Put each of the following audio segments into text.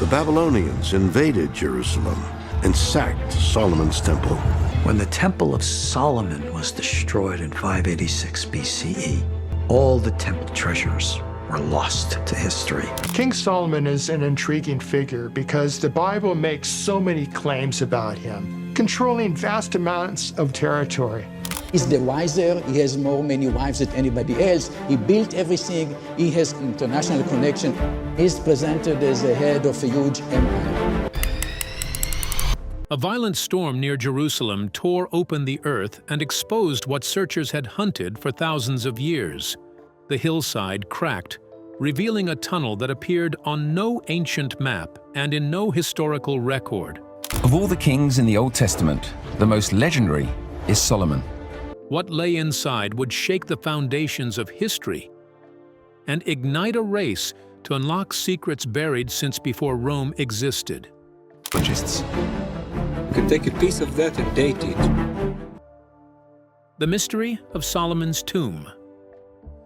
Babylonians invaded Jerusalem and sacked Solomon's temple. When the Temple of Solomon was destroyed in 586 BCE, all the temple treasures were lost to history. King Solomon is an intriguing figure because the Bible makes so many claims about him, controlling vast amounts of territory. He's the wiser, he has many wives than anybody else, he built everything, he has international connection. He's presented as the head of a huge empire. A violent storm near Jerusalem tore open the earth and exposed what searchers had hunted for thousands of years. The hillside cracked, revealing a tunnel that appeared on no ancient map and in no historical record. Of all the kings in the Old Testament, the most legendary is Solomon. What lay inside would shake the foundations of history and ignite a race to unlock secrets buried since before Rome existed. Archaeologists. You can take a piece of that and date it. The mystery of Solomon's tomb.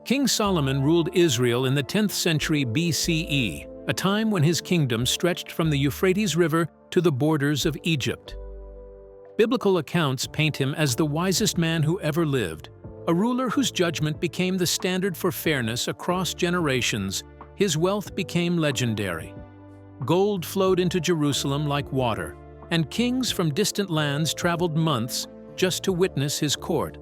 King Solomon ruled Israel in the 10th century BCE, a time when his kingdom stretched from the Euphrates River to the borders of Egypt. Biblical accounts paint him as the wisest man who ever lived, a ruler whose judgment became the standard for fairness across generations. His wealth became legendary. Gold flowed into Jerusalem like water, and kings from distant lands traveled months just to witness his court.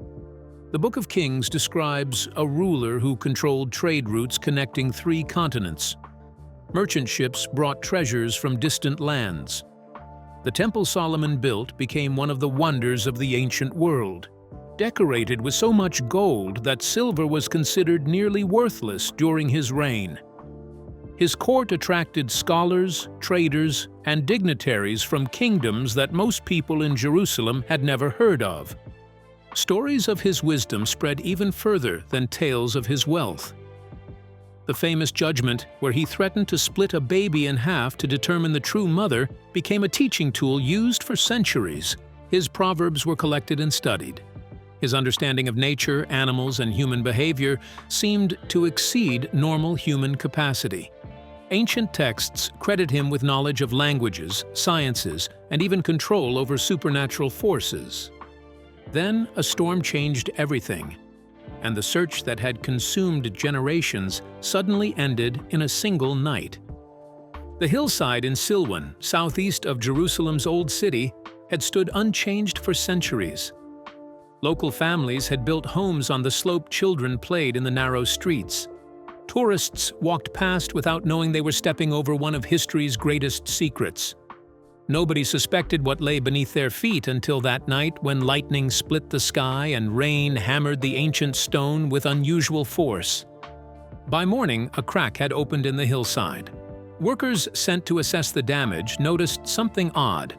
The Book of Kings describes a ruler who controlled trade routes connecting 3 continents. Merchant ships brought treasures from distant lands. The temple Solomon built became one of the wonders of the ancient world, decorated with so much gold that silver was considered nearly worthless during his reign. His court attracted scholars, traders, and dignitaries from kingdoms that most people in Jerusalem had never heard of. Stories of his wisdom spread even further than tales of his wealth. The famous judgment, where he threatened to split a baby in half to determine the true mother, became a teaching tool used for centuries. His proverbs were collected and studied. His understanding of nature, animals, and human behavior seemed to exceed normal human capacity. Ancient texts credit him with knowledge of languages, sciences, and even control over supernatural forces. Then a storm changed everything, and the search that had consumed generations suddenly ended in a single night. The hillside in Silwan, southeast of Jerusalem's old city, had stood unchanged for centuries. Local families had built homes on the slope children played in the narrow streets. Tourists walked past without knowing they were stepping over one of history's greatest secrets. Nobody suspected what lay beneath their feet until that night when lightning split the sky and rain hammered the ancient stone with unusual force. By morning, a crack had opened in the hillside. Workers sent to assess the damage noticed something odd.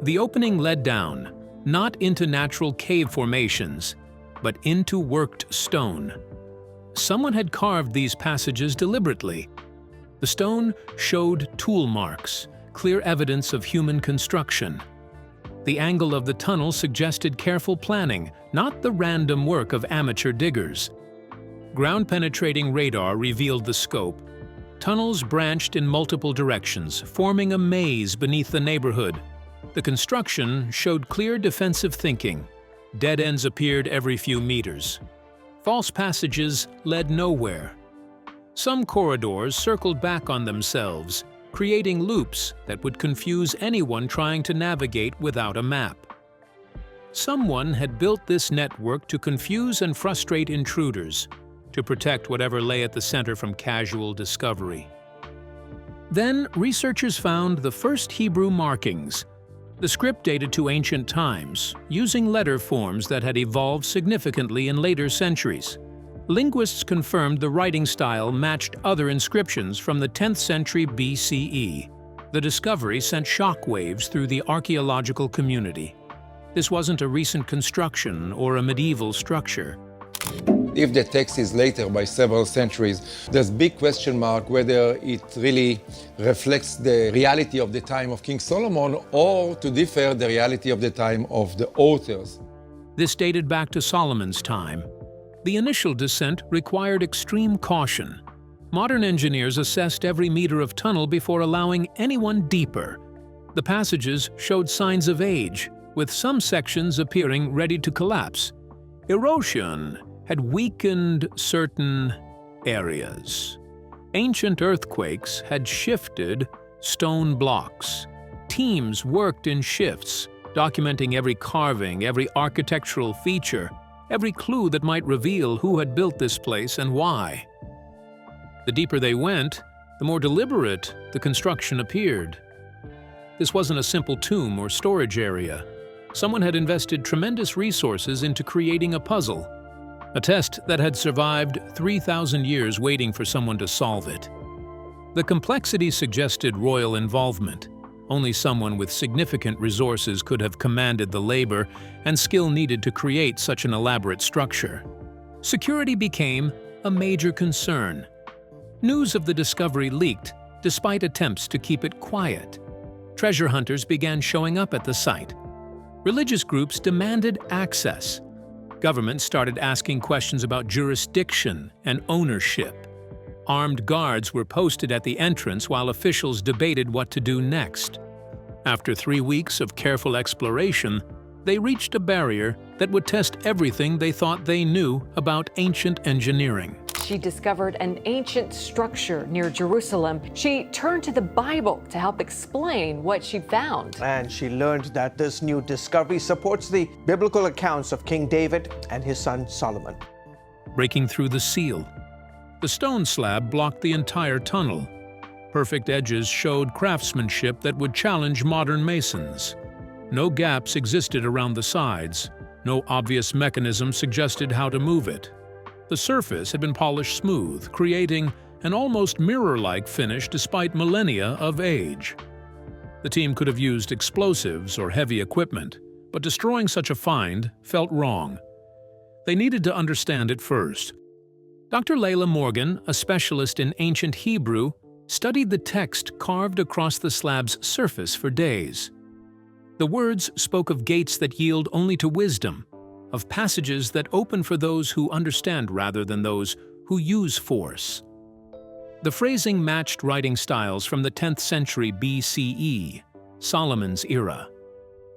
The opening led down, not into natural cave formations, but into worked stone. Someone had carved these passages deliberately. The stone showed tool marks, clear evidence of human construction. The angle of the tunnel suggested careful planning, not the random work of amateur diggers. Ground-penetrating radar revealed the scope. Tunnels branched in multiple directions, forming a maze beneath the neighborhood. The construction showed clear defensive thinking. Dead ends appeared every few meters. False passages led nowhere. Some corridors circled back on themselves, creating loops that would confuse anyone trying to navigate without a map. Someone had built this network to confuse and frustrate intruders, to protect whatever lay at the center from casual discovery. Then, researchers found the first Hebrew markings. The script dated to ancient times, using letter forms that had evolved significantly in later centuries. Linguists confirmed the writing style matched other inscriptions from the 10th century BCE. The discovery sent shockwaves through the archaeological community. This wasn't a recent construction or a medieval structure. If the text is later by several centuries, there's a big question mark whether it really reflects the reality of the time of King Solomon or, to differ, the reality of the time of the authors. This dated back to Solomon's time. The initial descent required extreme caution. Modern engineers assessed every meter of tunnel before allowing anyone deeper. The passages showed signs of age, with some sections appearing ready to collapse. Erosion had weakened certain areas. Ancient earthquakes had shifted stone blocks. Teams worked in shifts, documenting every carving, every architectural feature, every clue that might reveal who had built this place and why. The deeper they went, the more deliberate the construction appeared. This wasn't a simple tomb or storage area. Someone had invested tremendous resources into creating a puzzle, a test that had survived 3,000 years waiting for someone to solve it. The complexity suggested royal involvement. Only someone with significant resources could have commanded the labor and skill needed to create such an elaborate structure. Security became a major concern. News of the discovery leaked, despite attempts to keep it quiet. Treasure hunters began showing up at the site. Religious groups demanded access. Governments started asking questions about jurisdiction and ownership. Armed guards were posted at the entrance while officials debated what to do next. After 3 weeks of careful exploration, they reached a barrier that would test everything they thought they knew about ancient engineering. She discovered an ancient structure near Jerusalem. She turned to the Bible to help explain what she found. And she learned that this new discovery supports the biblical accounts of King David and his son Solomon. Breaking through the seal, the stone slab blocked the entire tunnel. Perfect edges showed craftsmanship that would challenge modern masons. No gaps existed around the sides. No obvious mechanism suggested how to move it. The surface had been polished smooth, creating an almost mirror-like finish despite millennia of age. The team could have used explosives or heavy equipment, but destroying such a find felt wrong. They needed to understand it first. Dr. Layla Morgan, a specialist in ancient Hebrew, studied the text carved across the slab's surface for days. The words spoke of gates that yield only to wisdom, of passages that open for those who understand rather than those who use force. The phrasing matched writing styles from the 10th century BCE, Solomon's era.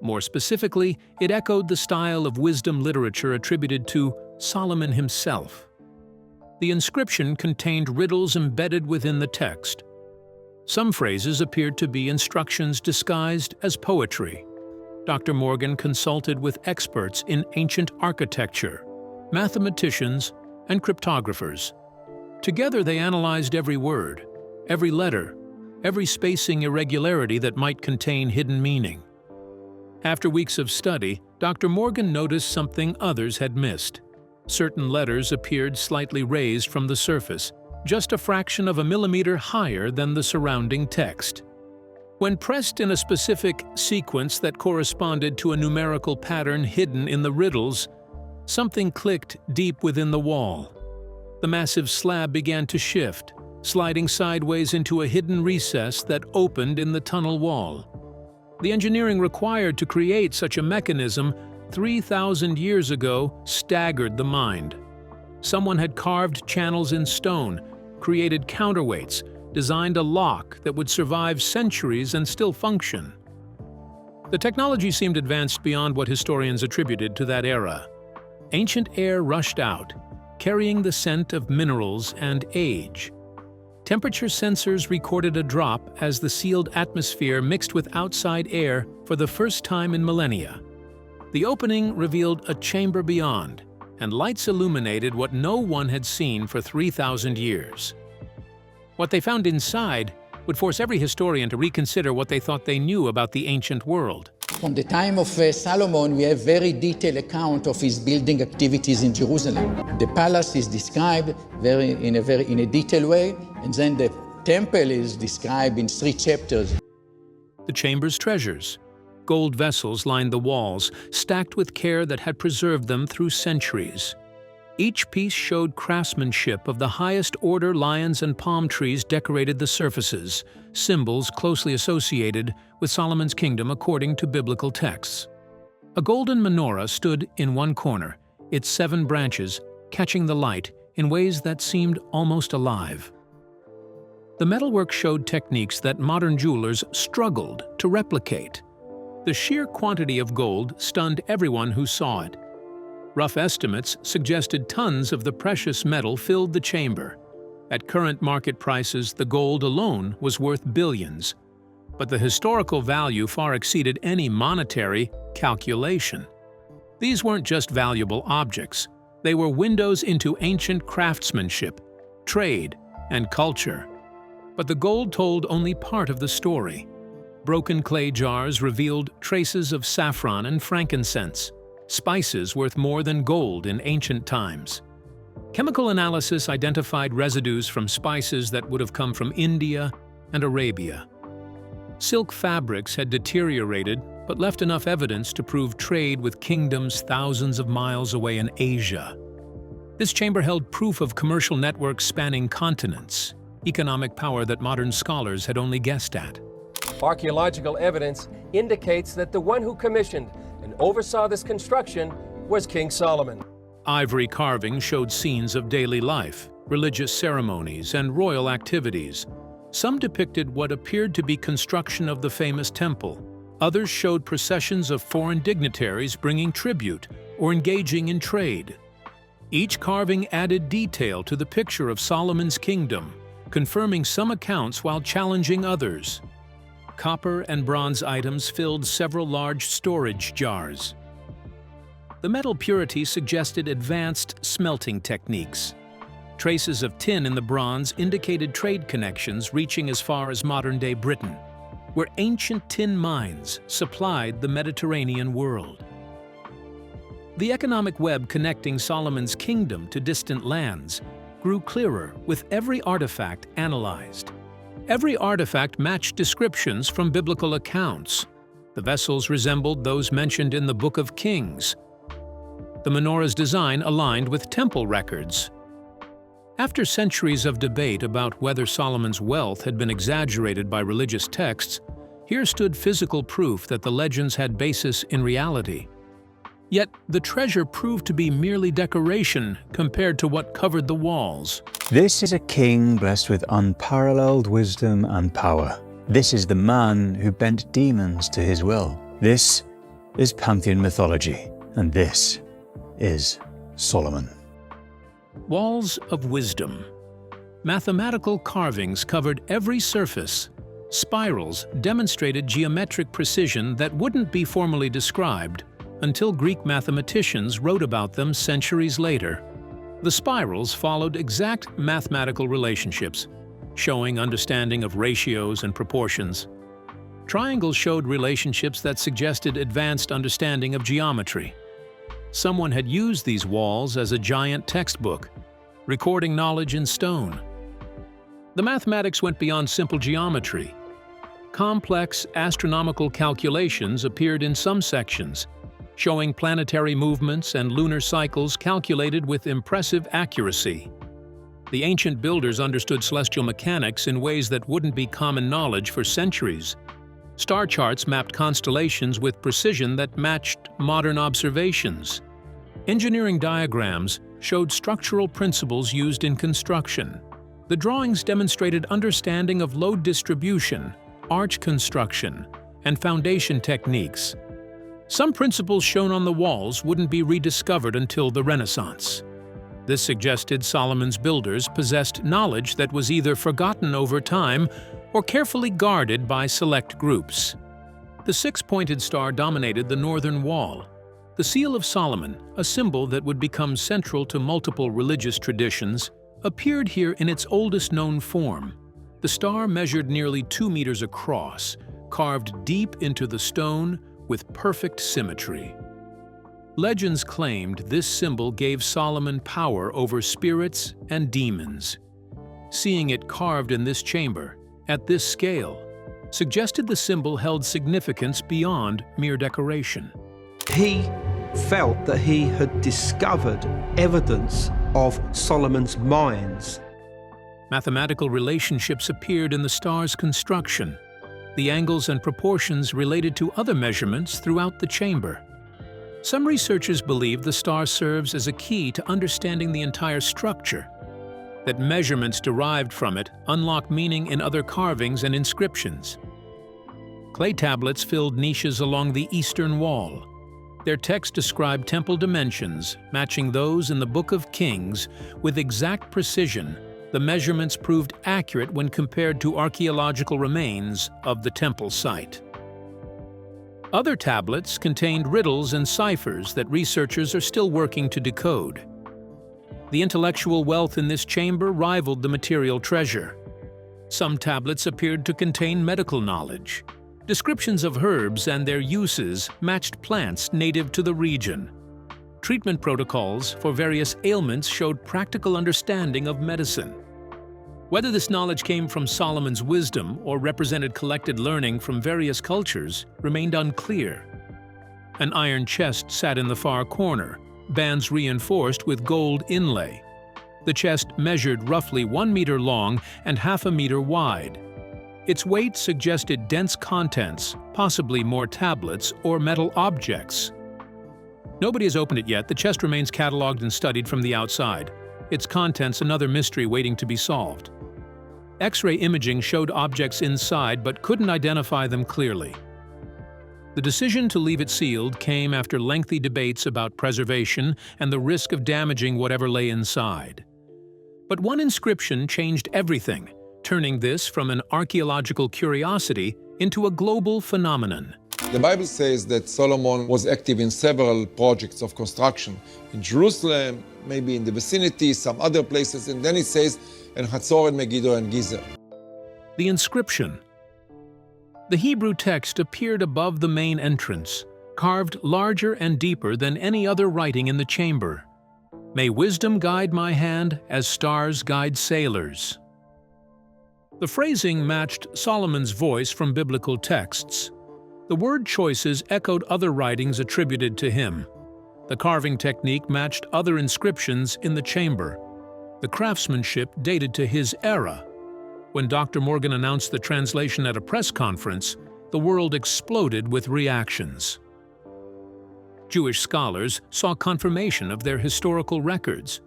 More specifically, it echoed the style of wisdom literature attributed to Solomon himself. The inscription contained riddles embedded within the text. Some phrases appeared to be instructions disguised as poetry. Dr. Morgan consulted with experts in ancient architecture, mathematicians, and cryptographers. Together they analyzed every word, every letter, every spacing irregularity that might contain hidden meaning. After weeks of study, Dr. Morgan noticed something others had missed. Certain letters appeared slightly raised from the surface, just a fraction of a millimeter higher than the surrounding text. When pressed in a specific sequence that corresponded to a numerical pattern hidden in the riddles, something clicked deep within the wall. The massive slab began to shift, sliding sideways into a hidden recess that opened in the tunnel wall. The engineering required to create such a mechanism 3,000 years ago staggered the mind. Someone had carved channels in stone, created counterweights, designed a lock that would survive centuries and still function. The technology seemed advanced beyond what historians attributed to that era. Ancient air rushed out, carrying the scent of minerals and age. Temperature sensors recorded a drop as the sealed atmosphere mixed with outside air for the first time in millennia. The opening revealed a chamber beyond, and lights illuminated what no one had seen for 3,000 years. What they found inside would force every historian to reconsider what they thought they knew about the ancient world. From the time of Solomon, we have very detailed account of his building activities in Jerusalem. The palace is described in a detailed way, and then the temple is described in 3 chapters. The chamber's treasures. Gold vessels lined the walls, stacked with care that had preserved them through centuries. Each piece showed craftsmanship of the highest order. Lions and palm trees decorated the surfaces, symbols closely associated with Solomon's kingdom according to biblical texts. A golden menorah stood in one corner, its 7 branches catching the light in ways that seemed almost alive. The metalwork showed techniques that modern jewelers struggled to replicate. The sheer quantity of gold stunned everyone who saw it. Rough estimates suggested tons of the precious metal filled the chamber. At current market prices, the gold alone was worth billions. But the historical value far exceeded any monetary calculation. These weren't just valuable objects. They were windows into ancient craftsmanship, trade, and culture. But the gold told only part of the story. Broken clay jars revealed traces of saffron and frankincense, spices worth more than gold in ancient times. Chemical analysis identified residues from spices that would have come from India and Arabia. Silk fabrics had deteriorated, but left enough evidence to prove trade with kingdoms thousands of miles away in Asia. This chamber held proof of commercial networks spanning continents, economic power that modern scholars had only guessed at. Archaeological evidence indicates that the one who commissioned and oversaw this construction was King Solomon. Ivory carvings showed scenes of daily life, religious ceremonies, and royal activities. Some depicted what appeared to be construction of the famous temple. Others showed processions of foreign dignitaries bringing tribute or engaging in trade. Each carving added detail to the picture of Solomon's kingdom, confirming some accounts while challenging others. Copper and bronze items filled several large storage jars. The metal purity suggested advanced smelting techniques. Traces of tin in the bronze indicated trade connections reaching as far as modern-day Britain, where ancient tin mines supplied the Mediterranean world. The economic web connecting Solomon's kingdom to distant lands grew clearer with every artifact analyzed. Every artifact matched descriptions from biblical accounts. The vessels resembled those mentioned in the Book of Kings. The menorah's design aligned with temple records. After centuries of debate about whether Solomon's wealth had been exaggerated by religious texts, here stood physical proof that the legends had basis in reality. Yet the treasure proved to be merely decoration compared to what covered the walls. This is a king blessed with unparalleled wisdom and power. This is the man who bent demons to his will. This is Pantheon mythology, and this is Solomon. Walls of wisdom. Mathematical carvings covered every surface. Spirals demonstrated geometric precision that wouldn't be formally described until Greek mathematicians wrote about them centuries later. The spirals followed exact mathematical relationships, showing understanding of ratios and proportions. Triangles showed relationships that suggested advanced understanding of geometry. Someone had used these walls as a giant textbook, recording knowledge in stone. The mathematics went beyond simple geometry. Complex astronomical calculations appeared in some sections, showing planetary movements and lunar cycles calculated with impressive accuracy. The ancient builders understood celestial mechanics in ways that wouldn't be common knowledge for centuries. Star charts mapped constellations with precision that matched modern observations. Engineering diagrams showed structural principles used in construction. The drawings demonstrated understanding of load distribution, arch construction, and foundation techniques. Some principles shown on the walls wouldn't be rediscovered until the Renaissance. This suggested Solomon's builders possessed knowledge that was either forgotten over time or carefully guarded by select groups. The six-pointed star dominated the northern wall. The Seal of Solomon, a symbol that would become central to multiple religious traditions, appeared here in its oldest known form. The star measured nearly 2 meters across, carved deep into the stone with perfect symmetry. Legends claimed this symbol gave Solomon power over spirits and demons. Seeing it carved in this chamber, at this scale, suggested the symbol held significance beyond mere decoration. He felt that he had discovered evidence of Solomon's mines. Mathematical relationships appeared in the star's construction. The angles and proportions related to other measurements throughout the chamber. Some researchers believe the star serves as a key to understanding the entire structure. that measurements derived from it unlock meaning in other carvings and inscriptions. Clay tablets filled niches along the eastern wall. Their text described temple dimensions, matching those in the Book of Kings with exact precision. The measurements proved accurate when compared to archaeological remains of the temple site. Other tablets contained riddles and ciphers that researchers are still working to decode. The intellectual wealth in this chamber rivaled the material treasure. Some tablets appeared to contain medical knowledge. Descriptions of herbs and their uses matched plants native to the region. Treatment protocols for various ailments showed practical understanding of medicine. Whether this knowledge came from Solomon's wisdom or represented collected learning from various cultures remained unclear. An iron chest sat in the far corner, bands reinforced with gold inlay. The chest measured roughly 1 meter long and half a meter wide. Its weight suggested dense contents, possibly more tablets or metal objects. Nobody has opened it yet. The chest remains cataloged and studied from the outside. Its contents another mystery waiting to be solved. X-ray imaging showed objects inside but couldn't identify them clearly. The decision to leave it sealed came after lengthy debates about preservation and the risk of damaging whatever lay inside. But one inscription changed everything, turning this from an archaeological curiosity into a global phenomenon. The Bible says that Solomon was active in several projects of construction. In Jerusalem, maybe in the vicinity, some other places, and then it says, in Hatzor and Megiddo and Giza. The inscription. The Hebrew text appeared above the main entrance, carved larger and deeper than any other writing in the chamber. May wisdom guide my hand as stars guide sailors. The phrasing matched Solomon's voice from biblical texts. The word choices echoed other writings attributed to him. The carving technique matched other inscriptions in the chamber. The craftsmanship dated to his era. When Dr. Morgan announced the translation at a press conference, the world exploded with reactions. Jewish scholars saw confirmation of their historical records.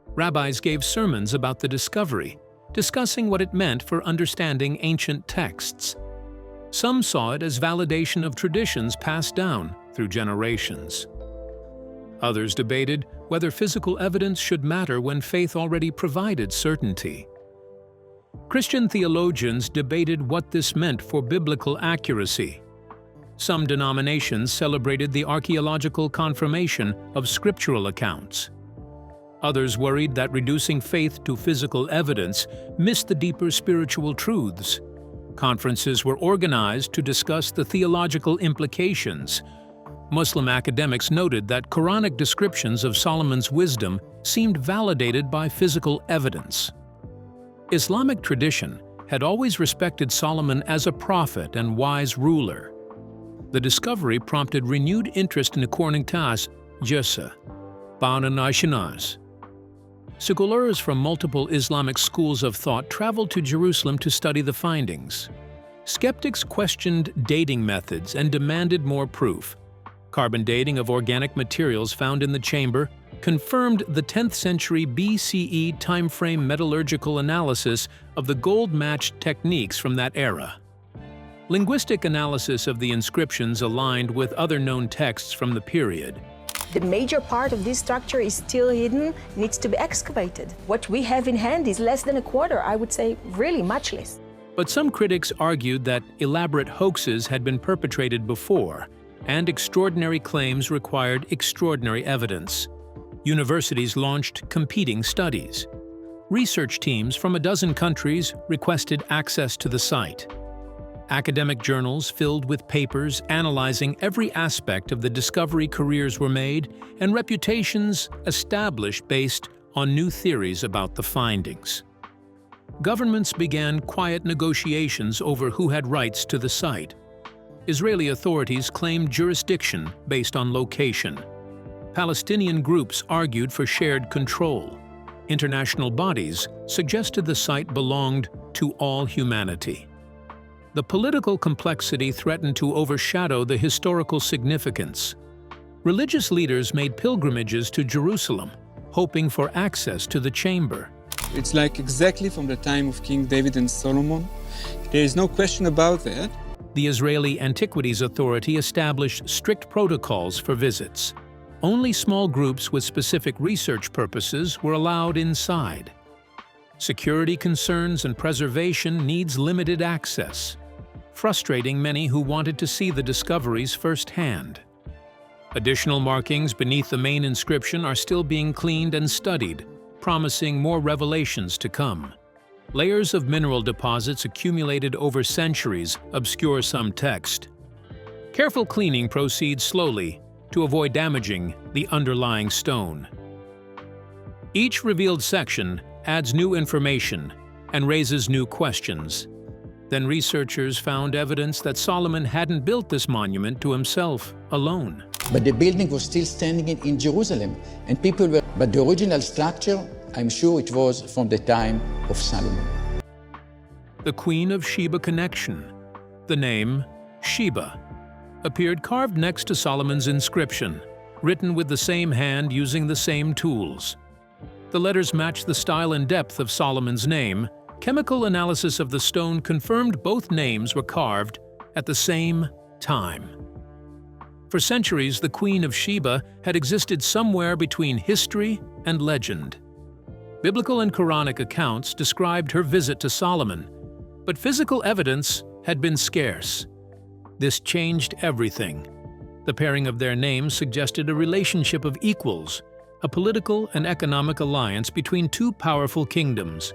Rabbis gave sermons about the discovery, discussing what it meant for understanding ancient texts. Some saw it as validation of traditions passed down through generations. Others debated whether physical evidence should matter when faith already provided certainty. Christian theologians debated what this meant for biblical accuracy. Some denominations celebrated the archaeological confirmation of scriptural accounts. Others worried that reducing faith to physical evidence missed the deeper spiritual truths. Conferences were organized to discuss the theological implications. Muslim academics noted that Quranic descriptions of Solomon's wisdom seemed validated by physical evidence. Islamic tradition had always respected Solomon as a prophet and wise ruler. The discovery prompted renewed interest in Korningtas, Jessa, Baunanishanas. Scholars from multiple Islamic schools of thought traveled to Jerusalem to study the findings. Skeptics questioned dating methods and demanded more proof. Carbon dating of organic materials found in the chamber confirmed the 10th century BCE timeframe metallurgical analysis of the gold-matched techniques from that era. Linguistic analysis of the inscriptions aligned with other known texts from the period. The major part of this structure is still hidden, needs to be excavated. What we have in hand is less than a quarter, I would say really much less. But some critics argued that elaborate hoaxes had been perpetrated before, and extraordinary claims required extraordinary evidence. Universities launched competing studies. Research teams from a dozen countries requested access to the site. Academic journals filled with papers analyzing every aspect of the discovery careers were made, and reputations established based on new theories about the findings. Governments began quiet negotiations over who had rights to the site. Israeli authorities claimed jurisdiction based on location. Palestinian groups argued for shared control. International bodies suggested the site belonged to all humanity. The political complexity threatened to overshadow the historical significance. Religious leaders made pilgrimages to Jerusalem, hoping for access to the chamber. It's like exactly from the time of King David and Solomon. There is no question about that. The Israeli Antiquities Authority established strict protocols for visits. Only small groups with specific research purposes were allowed inside. Security concerns and preservation needs limited access, frustrating many who wanted to see the discoveries firsthand. Additional markings beneath the main inscription are still being cleaned and studied, promising more revelations to come. Layers of mineral deposits accumulated over centuries obscure some text. Careful cleaning proceeds slowly to avoid damaging the underlying stone. Each revealed section adds new information and raises new questions. Then researchers found evidence that Solomon hadn't built this monument to himself alone. But the building was still standing in Jerusalem, and people were. But the original structure, I'm sure it was from the time of Solomon. The Queen of Sheba connection. The name Sheba appeared carved next to Solomon's inscription, written with the same hand using the same tools. The letters match the style and depth of Solomon's name. Chemical analysis of the stone confirmed both names were carved at the same time. For centuries, the Queen of Sheba had existed somewhere between history and legend. Biblical and Quranic accounts described her visit to Solomon, but physical evidence had been scarce. This changed everything. The pairing of their names suggested a relationship of equals, a political and economic alliance between two powerful kingdoms.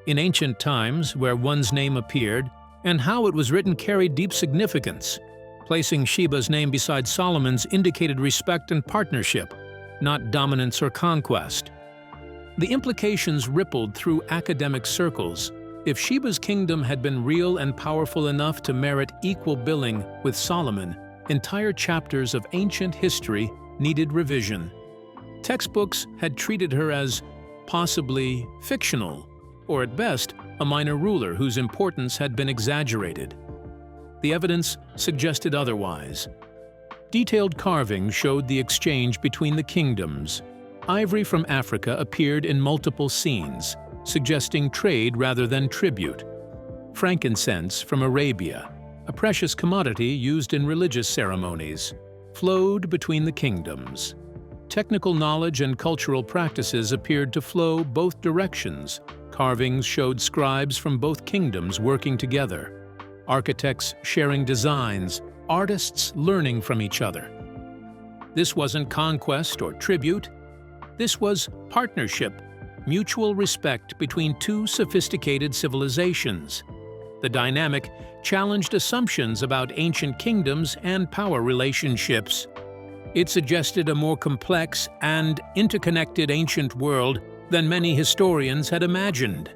In ancient times, where one's name appeared and how it was written carried deep significance. Placing Sheba's name beside Solomon's indicated respect and partnership, not dominance or conquest. The implications rippled through academic circles. If Sheba's kingdom had been real and powerful enough to merit equal billing with Solomon, entire chapters of ancient history needed revision. Textbooks had treated her as possibly fictional, or at best, a minor ruler whose importance had been exaggerated. The evidence suggested otherwise. Detailed carvings showed the exchange between the kingdoms. Ivory from Africa appeared in multiple scenes, suggesting trade rather than tribute. Frankincense from Arabia, a precious commodity used in religious ceremonies, flowed between the kingdoms. Technical knowledge and cultural practices appeared to flow both directions. Carvings showed scribes from both kingdoms working together, architects sharing designs, artists learning from each other. This wasn't conquest or tribute. This was partnership, mutual respect between two sophisticated civilizations. The dynamic challenged assumptions about ancient kingdoms and power relationships. It suggested a more complex and interconnected ancient world than many historians had imagined.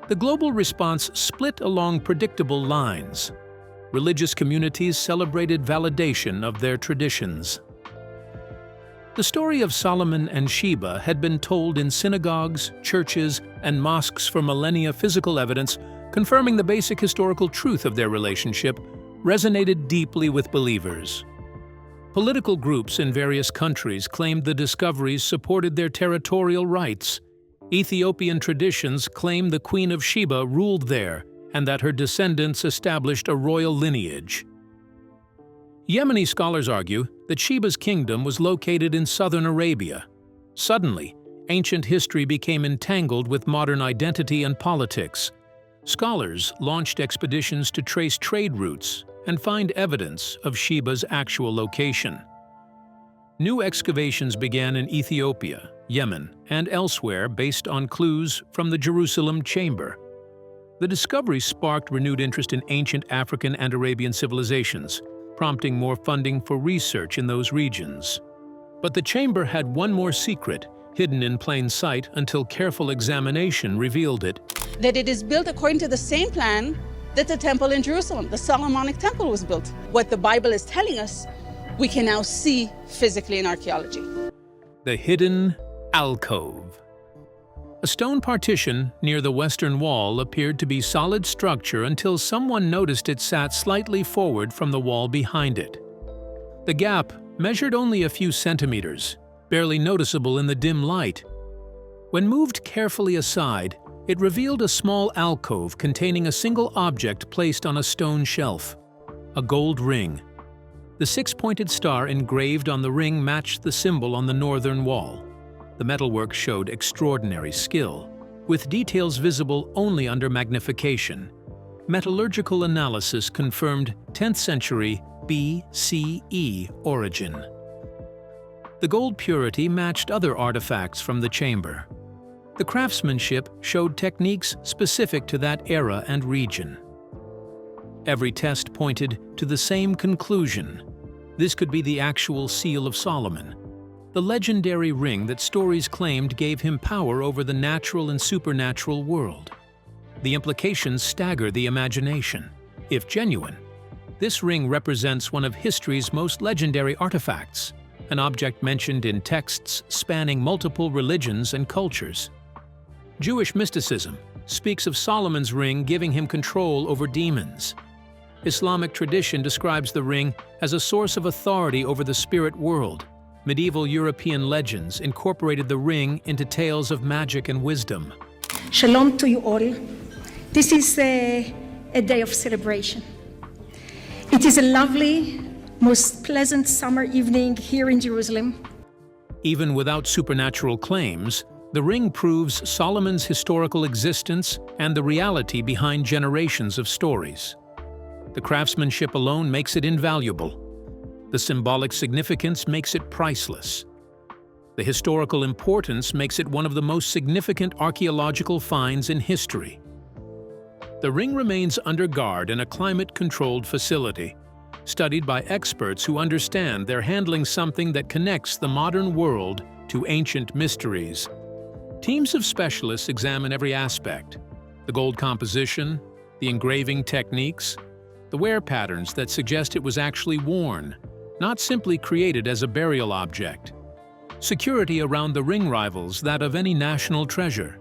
The global response split along predictable lines. Religious communities celebrated validation of their traditions. The story of Solomon and Sheba had been told in synagogues, churches, and mosques for millennia. Physical evidence, confirming the basic historical truth of their relationship, resonated deeply with believers. Political groups in various countries claimed the discoveries supported their territorial rights. Ethiopian traditions claim the Queen of Sheba ruled there and that her descendants established a royal lineage. Yemeni scholars argue that Sheba's kingdom was located in southern Arabia. Suddenly, ancient history became entangled with modern identity and politics. Scholars launched expeditions to trace trade routes and find evidence of Sheba's actual location. New excavations began in Ethiopia, Yemen, and elsewhere based on clues from the Jerusalem Chamber. The discovery sparked renewed interest in ancient African and Arabian civilizations, prompting more funding for research in those regions. But the chamber had one more secret, hidden in plain sight until careful examination revealed it. That it is built according to the same plan that the temple in Jerusalem, the Solomonic temple, was built. What the Bible is telling us, we can now see physically in archaeology. The hidden alcove. A stone partition near the western wall appeared to be solid structure until someone noticed it sat slightly forward from the wall behind it. The gap measured only a few centimeters, barely noticeable in the dim light. When moved carefully aside, it revealed a small alcove containing a single object placed on a stone shelf, a gold ring. The six-pointed star engraved on the ring matched the symbol on the northern wall. The metalwork showed extraordinary skill, with details visible only under magnification. Metallurgical analysis confirmed 10th century BCE origin. The gold purity matched other artifacts from the chamber. The craftsmanship showed techniques specific to that era and region. Every test pointed to the same conclusion. This could be the actual seal of Solomon, the legendary ring that stories claimed gave him power over the natural and supernatural world. The implications stagger the imagination. If genuine, this ring represents one of history's most legendary artifacts, an object mentioned in texts spanning multiple religions and cultures. Jewish mysticism speaks of Solomon's ring giving him control over demons. Islamic tradition describes the ring as a source of authority over the spirit world. Medieval European legends incorporated the ring into tales of magic and wisdom. Shalom to you all. This is a day of celebration. It is a lovely, most pleasant summer evening here in Jerusalem. Even without supernatural claims, the ring proves Solomon's historical existence and the reality behind generations of stories. The craftsmanship alone makes it invaluable. The symbolic significance makes it priceless. The historical importance makes it one of the most significant archaeological finds in history. The ring remains under guard in a climate-controlled facility, studied by experts who understand they're handling something that connects the modern world to ancient mysteries. Teams of specialists examine every aspect: the gold composition, the engraving techniques, the wear patterns that suggest it was actually worn, not simply created as a burial object. Security around the ring rivals that of any national treasure.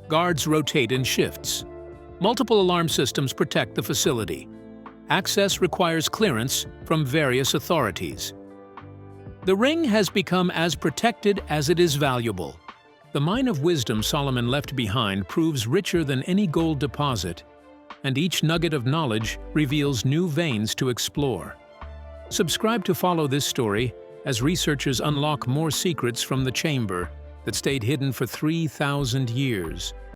Guards rotate in shifts. Multiple alarm systems protect the facility. Access requires clearance from various authorities. The ring has become as protected as it is valuable. The mine of wisdom Solomon left behind proves richer than any gold deposit, and each nugget of knowledge reveals new veins to explore. Subscribe to follow this story as researchers unlock more secrets from the chamber that stayed hidden for 3,000 years.